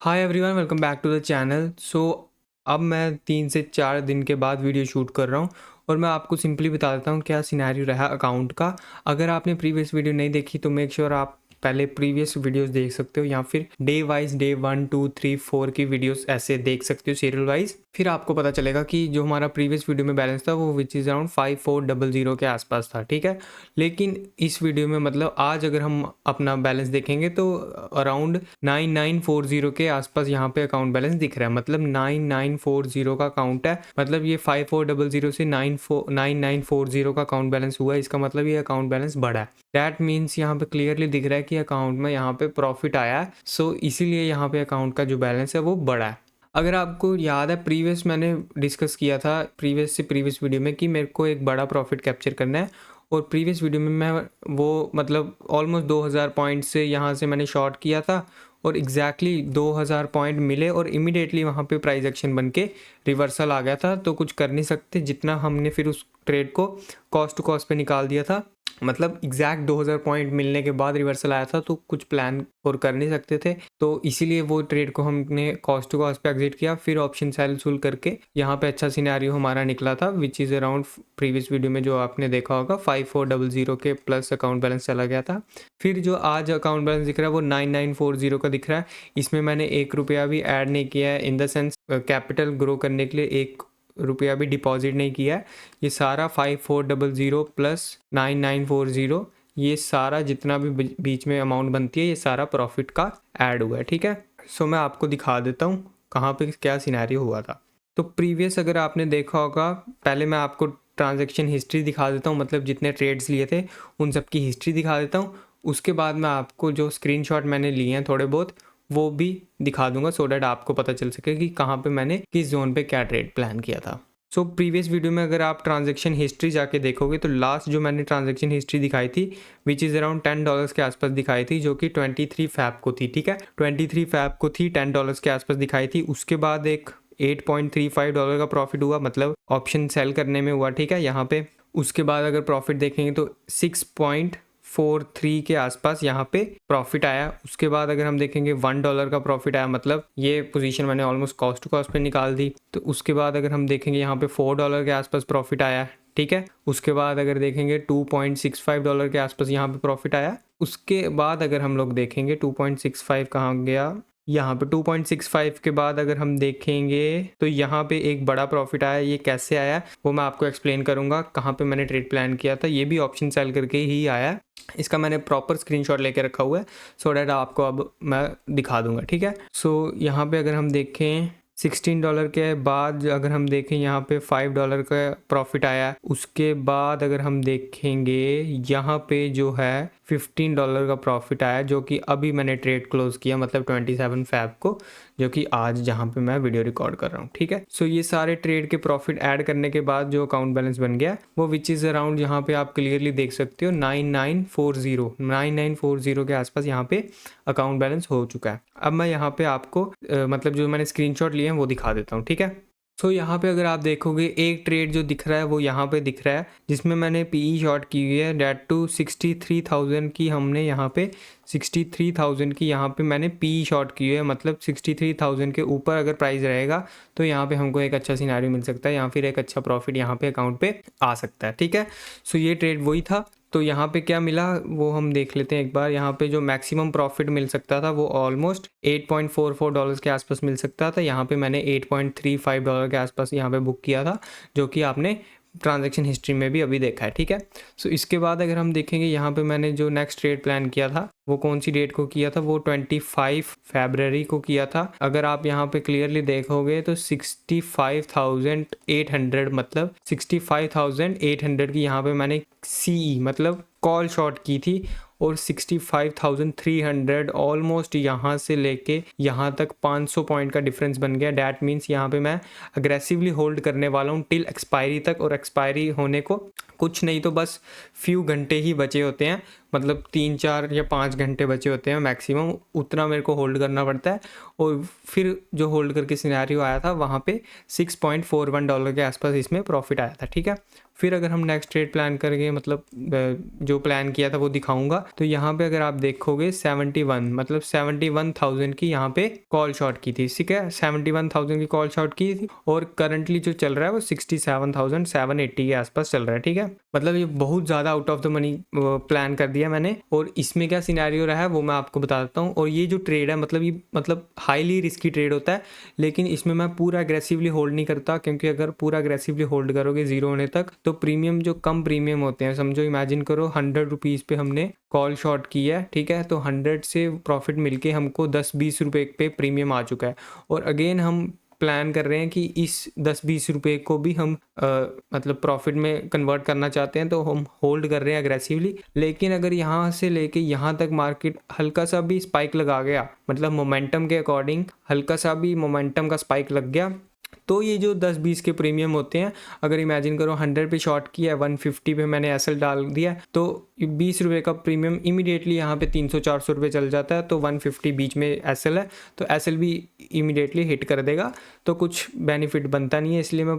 Hi everyone, welcome back to the channel. अब मैं 3 से 4 दिन के बाद वीडियो शूट कर रहा हूँ और मैं आपको सिंपली बता देता हूँ क्या सिनेरियो रहा अकाउंट का। अगर आपने प्रीवियस वीडियो नहीं देखी तो मेक श्योर आप पहले प्रीवियस वीडियोस देख सकते हो या फिर डे वाइज डे 1 2 3 4 की वीडियोस ऐसे देख सकते हो सीरियल वाइज। फिर आपको पता चलेगा कि जो हमारा प्रीवियस वीडियो में बैलेंस था वो विच इज़ अराउंड 5400 के आसपास था, ठीक है। लेकिन इस वीडियो में मतलब आज अगर हम अपना बैलेंस देखेंगे तो अराउंड 9940 के आसपास यहाँ पे अकाउंट बैलेंस दिख रहा है। मतलब 9940 का अकाउंट है, मतलब ये 5400 से 9940 का अकाउंट बैलेंस हुआ है। इसका मतलब ये अकाउंट बैलेंस बढ़ा है। दैट मीन्स यहाँ पे क्लियरली दिख रहा है कि अकाउंट में यहाँ पे प्रॉफिट आया है। इसीलिए यहाँ पे अकाउंट का जो बैलेंस है वो बढ़ा है। अगर आपको याद है प्रीवियस मैंने डिस्कस किया था प्रीवियस वीडियो में कि मेरे को एक बड़ा प्रॉफिट कैप्चर करना है और प्रीवियस वीडियो में मैं वो मतलब ऑलमोस्ट 2000 पॉइंट से यहाँ से मैंने शॉर्ट किया था और एग्जैक्टली 2000 पॉइंट मिले और इमीडिएटली वहाँ पे प्राइस एक्शन बन के रिवर्सल आ गया था। तो कुछ कर नहीं सकते, जितना हमने फिर उस ट्रेड को कॉस्ट टू कॉस्ट पे निकाल दिया था। मतलब एग्जैक्ट 2000 पॉइंट मिलने के बाद रिवर्सल आया था तो कुछ प्लान और कर नहीं सकते थे, तो इसीलिए वो ट्रेड को हमने कॉस्ट टू कॉस्ट पे एग्जिट किया। फिर ऑप्शन सेल सूल करके यहाँ पे अच्छा सिनेरियो हमारा निकला था which is around previous video में जो आपने देखा होगा 5400 के प्लस अकाउंट बैलेंस चला गया था। फिर जो आज अकाउंट बैलेंस दिख रहा है वो 9940 का दिख रहा है। इसमें मैंने 1 रुपया भी ऐड नहीं किया है, in the sense capital grow करने के लिए 1 रुपया भी डिपॉजिट नहीं किया है। ये सारा 5400 प्लस 9940 ये सारा जितना भी बीच में अमाउंट बनती है ये सारा प्रॉफिट का ऐड हुआ है, ठीक है। मैं आपको दिखा देता हूँ कहाँ पे क्या सिनेरियो हुआ था। तो प्रीवियस अगर आपने देखा होगा, पहले मैं आपको ट्रांजैक्शन हिस्ट्री दिखा देता हूँ, मतलब जितने ट्रेड्स लिए थे उन सब की हिस्ट्री दिखा देता हूँ। उसके बाद मैं आपको जो स्क्रीनशॉट मैंने लिए हैं थोड़े बहुत वो भी दिखा दूंगा सो डैट आपको पता चल सके कि कहाँ पे मैंने किस जोन पे क्या ट्रेड प्लान किया था। प्रीवियस वीडियो में अगर आप ट्रांजैक्शन हिस्ट्री जाके देखोगे तो लास्ट जो मैंने ट्रांजैक्शन हिस्ट्री दिखाई थी विच इज़ अराउंड $10 के आसपास दिखाई थी, जो कि 23 फैब को थी, ठीक है। 23 फैब को थी, $10 के आसपास दिखाई थी। उसके बाद एक $8.35 का प्रॉफिट हुआ, मतलब ऑप्शन सेल करने में हुआ, ठीक है यहाँ पे। उसके बाद अगर प्रॉफिट देखेंगे तो 6.43 के आसपास यहाँ पे प्रॉफिट आया। उसके बाद अगर हम देखेंगे $1 का प्रॉफिट आया, मतलब ये पोजीशन मैंने ऑलमोस्ट कॉस्ट टू कॉस्ट पे निकाल दी। तो उसके बाद अगर हम देखेंगे यहाँ पे $4 के आसपास प्रॉफिट आया, ठीक है। उसके बाद अगर देखेंगे $2.65 के आसपास यहाँ पे प्रॉफिट आया। उसके बाद अगर हम लोग देखेंगे 2.65 कहाँ गया, यहाँ पे 2.65 के बाद अगर हम देखेंगे तो यहाँ पे एक बड़ा प्रॉफिट आया। ये कैसे आया वो मैं आपको एक्सप्लेन करूँगा, कहाँ पे मैंने ट्रेड प्लान किया था। ये भी ऑप्शन सेल करके ही आया। इसका मैंने प्रॉपर स्क्रीनशॉट लेके रखा हुआ है सो डैट आपको अब मैं दिखा दूंगा, ठीक है। यहाँ पे अगर हम देखें $16 के बाद अगर हम देखें यहाँ पे $5 का प्रॉफिट आया। उसके बाद अगर हम देखेंगे यहाँ पे जो है $15 का प्रॉफिट आया, जो कि अभी मैंने ट्रेड क्लोज किया, मतलब 27 फैब को, जो कि आज जहाँ पे मैं वीडियो रिकॉर्ड कर रहा हूँ, ठीक है। ये सारे ट्रेड के प्रॉफिट ऐड करने के बाद जो अकाउंट बैलेंस बन गया वो विच इज़ अराउंड यहाँ पे आप क्लियरली देख सकते हो 9940 के आसपास यहाँ पे अकाउंट बैलेंस हो चुका है। अब मैं यहाँ पे आपको मतलब जो मैंने स्क्रीनशॉट लिए हैं वो दिखा देता हूँ, ठीक है। यहाँ पे अगर आप देखोगे एक ट्रेड जो दिख रहा है वो यहाँ पे दिख रहा है, जिसमें मैंने पीई शॉर्ट की हुई है, डेट टू 63,000 की हमने यहाँ पे 63,000 की यहाँ पे मैंने पीई शॉर्ट की हुई है। मतलब 63,000 के ऊपर अगर प्राइस रहेगा तो यहाँ पे हमको एक अच्छा सिनेरियो मिल सकता है या फिर एक अच्छा प्रॉफिट यहाँ पे अकाउंट पे आ सकता है, ठीक है। ये ट्रेड वही था। तो यहाँ पे क्या मिला वो हम देख लेते हैं एक बार। यहाँ पे जो मैक्सिमम प्रॉफिट मिल सकता था वो ऑलमोस्ट $8.44 के आसपास मिल सकता था। यहाँ पे मैंने $8.35 के आसपास यहाँ पे बुक किया था, जो कि आपने ट्रांजैक्शन हिस्ट्री में भी अभी देखा है, ठीक है। इसके बाद अगर हम देखेंगे यहाँ पे मैंने जो नेक्स्ट ट्रेड प्लान किया था वो कौन सी डेट को किया था, वो 25 फरवरी को किया था। अगर आप यहाँ पे क्लियरली देखोगे तो 65,800 मतलब 65,800 की यहाँ पे मैंने सीई मतलब कॉल शॉट की थी और 65,300 ऑलमोस्ट यहाँ से लेके यहाँ तक 500 पॉइंट का डिफरेंस बन गया। डैट मीन्स यहाँ पे मैं अग्रेसिवली होल्ड करने वाला हूँ टिल एक्सपायरी तक, और एक्सपायरी होने को कुछ नहीं तो बस फ्यू घंटे ही बचे होते हैं। मतलब 3-4 या 5 घंटे बचे होते हैं मैक्सिमम, उतना मेरे को होल्ड करना पड़ता है। और फिर जो होल्ड करके सिनेरियो आया था वहाँ पे $6.41 के आसपास इसमें प्रॉफिट आया था, ठीक है। फिर अगर हम नेक्स्ट ट्रेड प्लान करेंगे, मतलब जो प्लान किया था वो दिखाऊंगा। तो यहाँ पे अगर आप देखोगे 71 मतलब 71,000 की यहाँ पे कॉल शॉर्ट की थी, ठीक है। 71,000 की कॉल शॉर्ट की थी और करंटली जो चल रहा है वो 67,780 के आसपास चल रहा है, ठीक है। मतलब ये बहुत ज़्यादा out of the money plan कर दिया मैंने। और इसमें क्या सिनेरियो रहा है वो मैं आपको बता देता हूँ। और ये जो ट्रेड है मतलब ये मतलब हाईली रिस्की ट्रेड होता है, लेकिन इसमें मैं पूरा अग्रेसिवली होल्ड नहीं करता, क्योंकि अगर पूरा अग्रेसिवली होल्ड करोगे जीरो होने तक तो प्रीमियम जो कम प्रीमियम होते हैं, समझो इमेजिन करो 100 रुपीज़ पे हमने कॉल शॉर्ट की है, ठीक है। तो 100 से प्रॉफिट मिलके हमको 10-20 रुपए पे प्रीमियम आ चुका है। और अगेन हम प्लान कर रहे हैं कि इस 10-20 रुपए को भी हम मतलब प्रॉफिट में कन्वर्ट करना चाहते हैं, तो हम होल्ड कर रहे हैं अग्रेसिवली। लेकिन अगर यहाँ से लेके यहाँ तक मार्केट हल्का सा भी स्पाइक लगा गया, मतलब मोमेंटम के अकॉर्डिंग हल्का सा भी मोमेंटम का स्पाइक लग गया, तो ये जो 10-20 के प्रीमियम होते हैं, अगर इमेजिन करो 100 पे शॉर्ट किया है, 150 पे मैंने एसएल डाल दिया, तो 20 रुपये का प्रीमियम इमीडिएटली यहाँ पे 300-400 रुपये चल जाता है। तो 150 बीच में एसएल है, तो एसएल भी इमीडिएटली हिट कर देगा, तो कुछ बेनिफिट बनता नहीं है। इसलिए मैं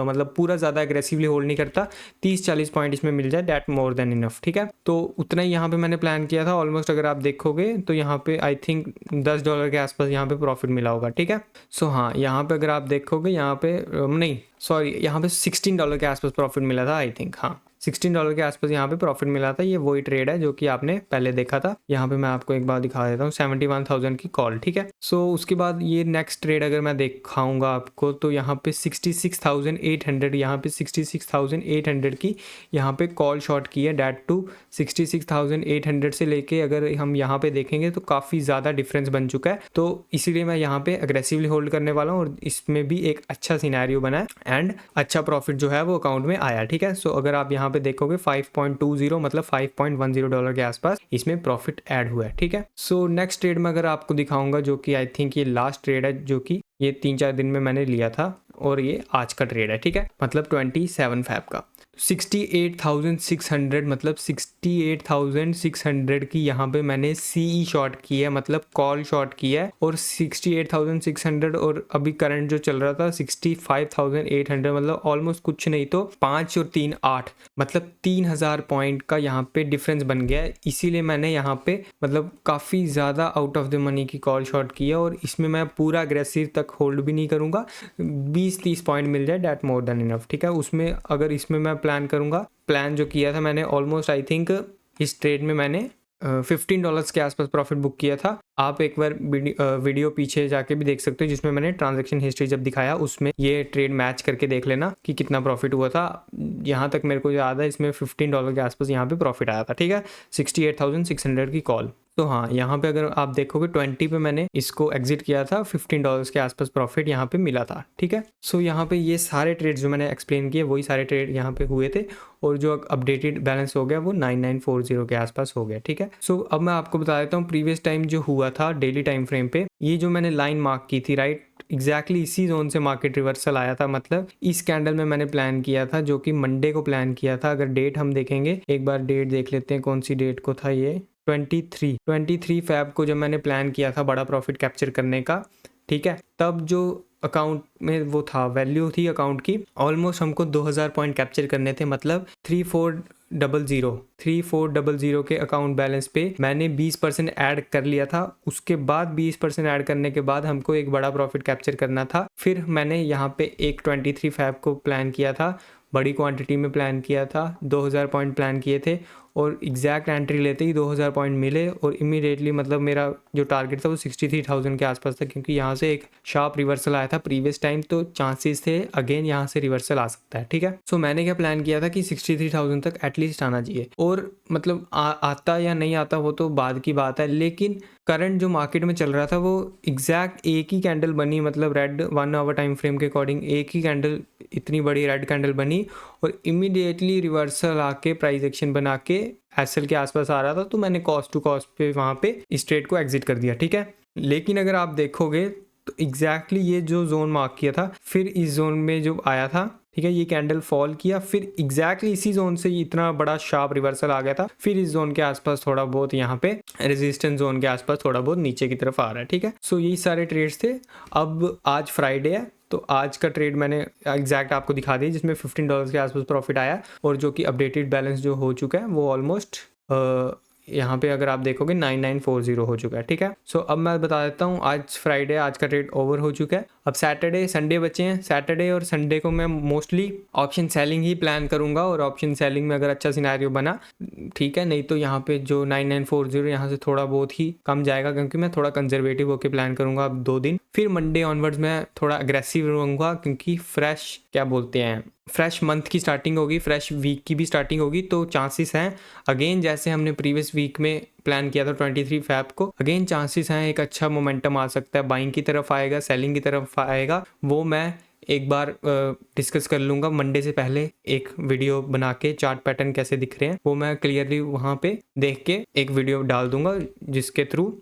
मतलब पूरा ज़्यादा एग्रेसिवली होल्ड नहीं करता। 30-40 पॉइंट इसमें मिल जाए दैट मोर देन इनफ, ठीक है। तो उतना ही यहाँ पे मैंने प्लान किया था ऑलमोस्ट। अगर आप देखोगे तो यहाँ पे आई थिंक $10 के आसपास यहाँ पे प्रॉफिट मिला होगा, ठीक है। सो हाँ, यहाँ पे अगर आप देखोगे यहाँ पे नहीं सॉरी, यहाँ पे $16 के आसपास प्रॉफिट मिला था आई थिंक, हाँ $16 के आसपास यहाँ पे प्रॉफिट मिला था। ये वही ट्रेड है जो कि आपने पहले देखा था। यहाँ पे मैं आपको एक बार दिखा देता हूँ, 71,000 की कॉल, ठीक है। सो उसके बाद ये नेक्स्ट ट्रेड अगर मैं दिखाऊंगा आपको, तो यहाँ पे 66,800, यहाँ पे 66,800 की यहाँ पे कॉल शॉर्ट की है, डैट टू 66,800 से लेके अगर हम यहाँ पे देखेंगे तो काफ़ी ज़्यादा डिफरेंस बन चुका है। तो इसीलिए मैं यहाँ पे अग्रेसिवली होल्ड करने वाला हूँ और इसमें भी एक अच्छा सिनेरियो बना है एंड अच्छा प्रॉफिट जो है वो अकाउंट में आया, ठीक है। सो अगर आप यहाँ पे देखोगे 5.20 मतलब $5.10 के आसपास इसमें प्रॉफिट ऐड हुआ है, ठीक है। सो नेक्स्ट ट्रेड में अगर आपको दिखाऊंगा, जो कि आई थिंक ये लास्ट ट्रेड है, जो कि ये 3-4 दिन में मैंने लिया था और ये आज का ट्रेड है, ठीक है। मतलब 27 फैब का 68,600 मतलब 68,600 की यहाँ पे मैंने सीई शॉर्ट की है, मतलब कॉल शॉर्ट की है। और 68,600 और अभी करंट जो चल रहा था 65,800, मतलब ऑलमोस्ट कुछ नहीं तो 5 और 3 8 मतलब 3,000 पॉइंट का यहाँ पे डिफरेंस बन गया है। इसीलिए मैंने यहाँ पे मतलब काफ़ी ज़्यादा आउट ऑफ द मनी की कॉल शॉर्ट की है और इसमें मैं पूरा अग्रेसिव तक होल्ड भी नहीं करूँगा। 20-30 पॉइंट मिल जाए डैट मोर देन इनफ, ठीक है। उसमें अगर इसमें मैं प्लान करूँगा, प्लान जो किया था मैंने ऑलमोस्ट आई थिंक इस ट्रेड में मैंने $15 के आसपास प्रॉफिट बुक किया था। आप एक बार वीडियो पीछे जाके भी देख सकते हो, जिसमें मैंने ट्रांजैक्शन हिस्ट्री जब दिखाया उसमें ये ट्रेड मैच करके देख लेना कि कितना प्रॉफिट हुआ था। यहाँ तक मेरे को याद है इसमें $15 के आसपास यहाँ पे प्रॉफिट आया था, ठीक है। 68,600 की कॉल। तो हाँ, यहाँ पे अगर आप देखोगे 20 पे मैंने इसको एग्जिट किया था, $15 के आसपास प्रॉफिट यहाँ पे मिला था, ठीक है। सो यहाँ पे ये सारे ट्रेड जो मैंने एक्सप्लेन किए वही सारे ट्रेड यहाँ पे हुए थे और जो अपडेटेड बैलेंस हो गया वो 9940 के आसपास हो गया, ठीक है। सो अब मैं आपको बता देता हूँ प्रीवियस टाइम जो हुआ था डेली टाइम फ्रेम पे, ये जो मैंने लाइन मार्क की थी राइट, एग्जैक्टली इसी जोन से मार्केट रिवर्सल आया था। मतलब इस कैंडल में मैंने प्लान किया था, जो कि मंडे को प्लान किया था। अगर डेट हम देखेंगे, एक बार डेट देख लेते हैं कौन सी डेट को था ये, 23 फैब को जब मैंने प्लान किया था बड़ा प्रॉफिट कैप्चर करने का, ठीक है। तब जो अकाउंट में वो था, वैल्यू थी अकाउंट की ऑलमोस्ट हमको 2000 पॉइंट कैप्चर करने थे, मतलब 3400 के अकाउंट बैलेंस पे मैंने 20% ऐड कर लिया था। उसके बाद 20% ऐड करने के बाद हमको एक बड़ा प्रॉफिट कैप्चर करना था। फिर मैंने यहाँ पे एक 23 फैब को प्लान किया था, बड़ी क्वांटिटी में प्लान किया था, 2000 पॉइंट प्लान किए थे और एग्जैक्ट एंट्री लेते ही 2000 पॉइंट मिले और इमीडिएटली मतलब मेरा जो टारगेट था वो 63,000 के आसपास था, क्योंकि यहाँ से एक शार्प रिवर्सल आया था प्रीवियस टाइम, तो चांसेस थे अगेन यहाँ से रिवर्सल आ सकता है, ठीक है। सो मैंने क्या प्लान किया था कि 63,000 तक एटलीस्ट आना चाहिए, और मतलब आता या नहीं आता वो तो बाद की बात है, लेकिन करंट जो मार्केट में चल रहा था वो एग्जैक्ट एक ही कैंडल बनी, मतलब रेड 1 आवर टाइम फ्रेम के अकॉर्डिंग एक ही कैंडल, इतनी बड़ी रेड कैंडल बनी और इमीडिएटली रिवर्सल आके प्राइस एक्शन बना के एसएल के आसपास आ रहा था। तो मैंने कॉस्ट टू कॉस्ट पे वहाँ पे इस ट्रेड को एग्जिट कर दिया, ठीक है। लेकिन अगर आप देखोगे तो एग्जैक्टली ये जो जोन मार्क किया था, फिर इस जोन में जो आया था ठीक है, ये कैंडल फॉल किया, फिर एग्जैक्टली इसी जोन से इतना बड़ा शार्प रिवर्सल आ गया था, फिर इस जोन के आसपास थोड़ा बहुत यहाँ पे रेजिस्टेंस जोन के आसपास थोड़ा बहुत नीचे की तरफ आ रहा है। ठीक है, सो यही सारे ट्रेड्स थे। अब आज फ्राइडे है, तो आज का ट्रेड मैंने एग्जैक्ट आपको दिखा दिया, जिसमें $15 के आसपास प्रॉफिट आया, और जो कि अपडेटेड बैलेंस जो हो चुका है वो ऑलमोस्ट यहाँ पे अगर आप देखोगे 9940 हो चुका है। ठीक है, सो अब मैं बता देता हूँ, आज फ्राइडे, आज का ट्रेड ओवर हो चुका है। अब सैटरडे संडे बचे हैं। सैटरडे और संडे को मैं मोस्टली ऑप्शन सेलिंग ही प्लान करूंगा, और ऑप्शन सेलिंग में अगर अच्छा सिनेरियो बना ठीक है, नहीं तो यहाँ पे जो 9940 यहाँ से थोड़ा बहुत ही कम जाएगा, क्योंकि मैं थोड़ा कंजर्वेटिव होकर प्लान करूंगा अब 2 दिन। फिर मंडे ऑनवर्ड्स मैं थोड़ा अग्रेसिव रहूंगा, क्योंकि फ्रेश क्या बोलते हैं, फ्रेश मंथ की स्टार्टिंग होगी, फ्रेश वीक की भी स्टार्टिंग होगी, तो चांसेस हैं अगेन जैसे हमने प्रीवियस वीक में प्लान किया था 23 फैब को, अगेन चांसेस हैं एक अच्छा मोमेंटम आ सकता है, बाइंग की तरफ आएगा, सेलिंग की तरफ आएगा। वो मैं एक बार डिस्कस कर लूँगा मंडे से पहले, एक वीडियो बना के चार्ट पैटर्न कैसे दिख रहे हैं वो मैं क्लियरली वहाँ पे देख के एक वीडियो डाल दूंगा, जिसके थ्रू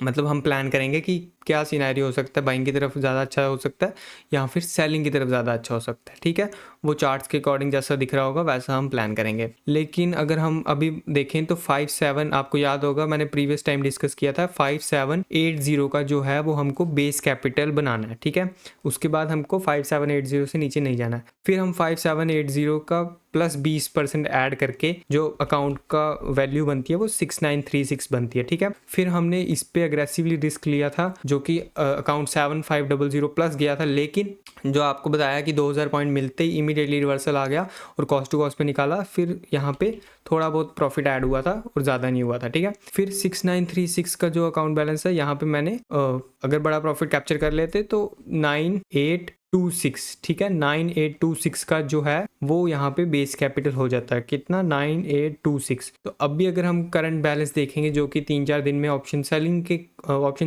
मतलब हम प्लान करेंगे कि क्या सिनेरियो हो सकता है, बाइंग की तरफ ज़्यादा अच्छा हो सकता है या फिर सेलिंग की तरफ ज़्यादा अच्छा हो सकता है। ठीक है, वो चार्ट्स के अकॉर्डिंग जैसा दिख रहा होगा वैसा हम प्लान करेंगे। लेकिन अगर हम अभी देखें तो 57, आपको याद होगा मैंने प्रीवियस टाइम डिस्कस किया था, 5780 का जो है वो हमको बेस कैपिटल बनाना है। ठीक है, उसके बाद हमको 5780 से नीचे नहीं जाना है। फिर हम 5780 का प्लस 20% ऐड करके जो अकाउंट का वैल्यू बनती है वो 6936 बनती है। ठीक है, फिर हमने इस पे अग्रेसिवली रिस्क लिया था, जो कि अकाउंट 7500 प्लस गया था, लेकिन जो आपको बताया कि 2000 पॉइंट मिलते ही इमीडिएटली रिवर्सल आ गया और कॉस्ट टू कॉस्ट पे निकाला, फिर यहाँ पे थोड़ा बहुत प्रॉफिट ऐड हुआ था और ज़्यादा नहीं हुआ था। ठीक है, फिर 6936 का जो अकाउंट बैलेंस है, यहाँ पे मैंने अगर बड़ा प्रॉफिट कैप्चर कर लेते तो 9826, ठीक है, 9826 का जो है वो यहाँ पे बेस कैपिटल हो जाता है। कितना? 9826। तो अब भी अगर हम करंट बैलेंस देखेंगे, जो कि 3-4 दिन में ऑप्शन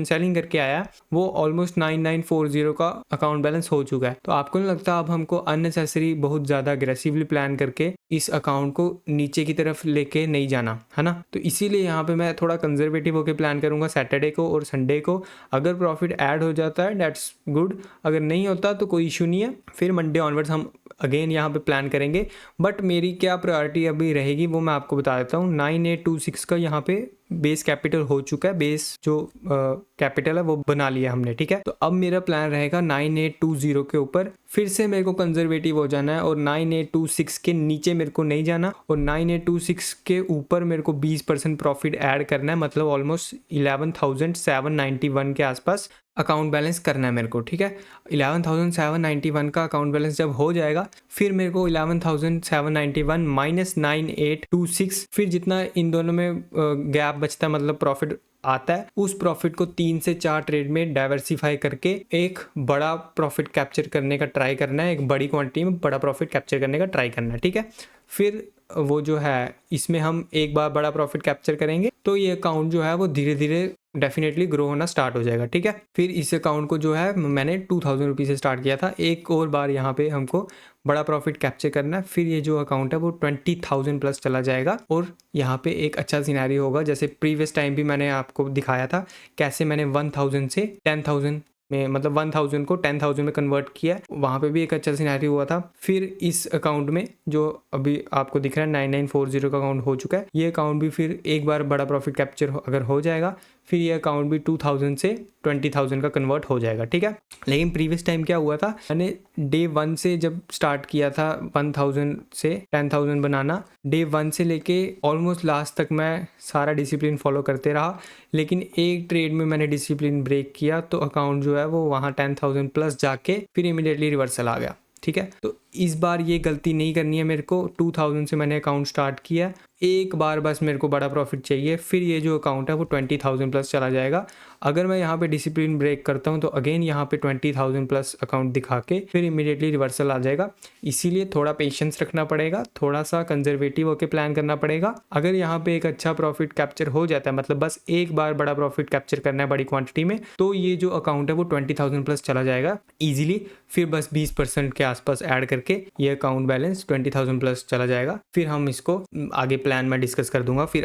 सेलिंग करके आया, वो ऑलमोस्ट 9940 का अकाउंट बैलेंस हो चुका है। तो आपको नहीं लगता अब हमको अननेसेसरी बहुत ज़्यादा अग्रेसिवली प्लान करके इस अकाउंट को नीचे की तरफ लेके नहीं जाना है ना? तो इसीलिए यहाँ पे मैं थोड़ा कंजर्वेटिव होकर प्लान करूंगा सैटरडे को और संडे को। अगर प्रॉफिट ऐड हो जाता है दैट्स गुड, अगर नहीं होता तो कोई इशू नहीं है। फिर मंडे ऑनवर्ड्स हम अगेन यहाँ पे प्लान करेंगे, बट मेरी क्या प्रायोरिटी अभी रहेगी वो मैं आपको बता देता हूँ। 9826 का यहाँ पे बेस कैपिटल हो चुका है, बेस जो कैपिटल है वो बना लिया हमने। ठीक है, तो अब मेरा प्लान रहेगा 9820 के ऊपर फिर से मेरे को कंजर्वेटिव हो जाना है, और 9826 के नीचे मेरे को नहीं जाना, और 9826 के ऊपर मेरे को 20% प्रॉफिट ऐड करना है, मतलब ऑलमोस्ट 11,791 के आसपास अकाउंट बैलेंस करना है मेरे को। ठीक है, 11,791 का अकाउंट बैलेंस जब हो जाएगा, फिर मेरे को 11,791 माइनस 9826, फिर जितना इन दोनों में गैप बचता है, मतलब प्रॉफिट आता है, उस प्रॉफिट को 3 से 4 ट्रेड में डाइवर्सिफाई करके एक बड़ा प्रॉफिट कैप्चर करने का ट्राई करना है, एक बड़ी क्वांटिटी में बड़ा प्रॉफिट कैप्चर करने का ट्राई करना है। ठीक है, फिर वो जो है इसमें हम एक बार बड़ा प्रॉफिट कैप्चर करेंगे तो ये अकाउंट जो है वो धीरे धीरे डेफिनेटली ग्रो होना स्टार्ट हो जाएगा। ठीक है, फिर इस अकाउंट को जो है मैंने 2000 रुपीज़ से स्टार्ट किया था, एक और बार यहाँ पे हमको बड़ा प्रॉफिट कैप्चर करना है, फिर ये जो अकाउंट है वो 20,000 प्लस चला जाएगा, और यहाँ पे एक अच्छा सिनेरियो होगा। जैसे प्रीवियस टाइम भी मैंने आपको दिखाया था कैसे मैंने 1000 से 10,000 में, मतलब 1000 को 10,000 में कन्वर्ट किया, वहाँ पे भी एक अच्छा सिनेरियो हुआ था। फिर इस अकाउंट में जो अभी आपको दिख रहा है 9940 का अकाउंट हो चुका है, ये अकाउंट भी फिर एक बार बड़ा प्रॉफिट कैप्चर अगर हो जाएगा, फिर ये अकाउंट भी 2000 से 20,000 का कन्वर्ट हो जाएगा। ठीक है, लेकिन प्रीवियस टाइम क्या हुआ था, मैंने डे 1 से जब स्टार्ट किया था 1000 से 10,000 बनाना, डे 1 से लेके ऑलमोस्ट लास्ट तक मैं सारा डिसिप्लिन फॉलो करते रहा, लेकिन एक ट्रेड में मैंने डिसिप्लिन ब्रेक किया तो अकाउंट जो है वो वहाँ 10,000 प्लस जाके फिर इमीडिएटली रिवर्सल आ गया। ठीक है, तो इस बार ये गलती नहीं करनी है मेरे को। 2000 से मैंने अकाउंट स्टार्ट किया, एक बार बस मेरे को बड़ा प्रॉफिट चाहिए, फिर ये जो अकाउंट है वो 20,000 प्लस चला जाएगा। अगर मैं यहाँ पे डिसिप्लिन ब्रेक करता हूँ तो अगेन यहाँ पे 20,000 प्लस अकाउंट दिखा के फिर इमीडिएटली रिवर्सल आ जाएगा। इसीलिए थोड़ा पेशेंस रखना पड़ेगा, थोड़ा सा कंजर्वेटिव होकर प्लान करना पड़ेगा। अगर यहाँ पे एक अच्छा प्रॉफिट कैप्चर हो जाता है, मतलब बस एक बार बड़ा प्रॉफिट कैप्चर करना है बड़ी क्वांटिटी में, तो ये जो अकाउंट है वो 20,000 प्लस चला जाएगा ईजिली। फिर बस 20% के आसपास ऐड करके ये अकाउंट बैलेंस 20,000 प्लस चला जाएगा। फिर हम इसको आगे प्लान में डिस्कस कर दूंगा। फिर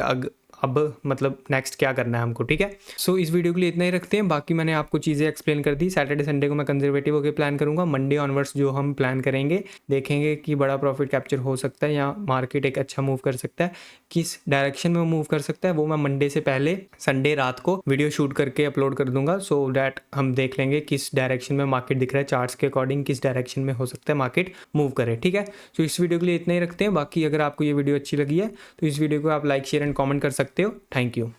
अब मतलब नेक्स्ट क्या करना है हमको, ठीक है। सो इस वीडियो के लिए इतना ही रखते हैं, बाकी मैंने आपको चीज़ें एक्सप्लेन कर दी। सैटरडे संडे को मैं कंजर्वेटिव होकर प्लान करूँगा, मंडे ऑनवर्ड्स जो हम प्लान करेंगे देखेंगे कि बड़ा प्रॉफिट कैप्चर हो सकता है या मार्केट एक अच्छा मूव कर सकता है, किस डायरेक्शन में मूव कर सकता है, वो मैं मंडे से पहले संडे रात को वीडियो शूट करके अपलोड कर दूंगा, सो डैट हम देख लेंगे किस डायरेक्शन में मार्केट दिख रहा है, चार्ट्स के अकॉर्डिंग किस डायरेक्शन में हो सकता है मार्केट मूव करे, ठीक है। सो इस वीडियो के लिए इतना ही रखते हैं, बाकी अगर आपको ये वीडियो अच्छी लगी है तो इस वीडियो को आप लाइक शेयर एंड कॉमेंट कर सकते हो। Thank you.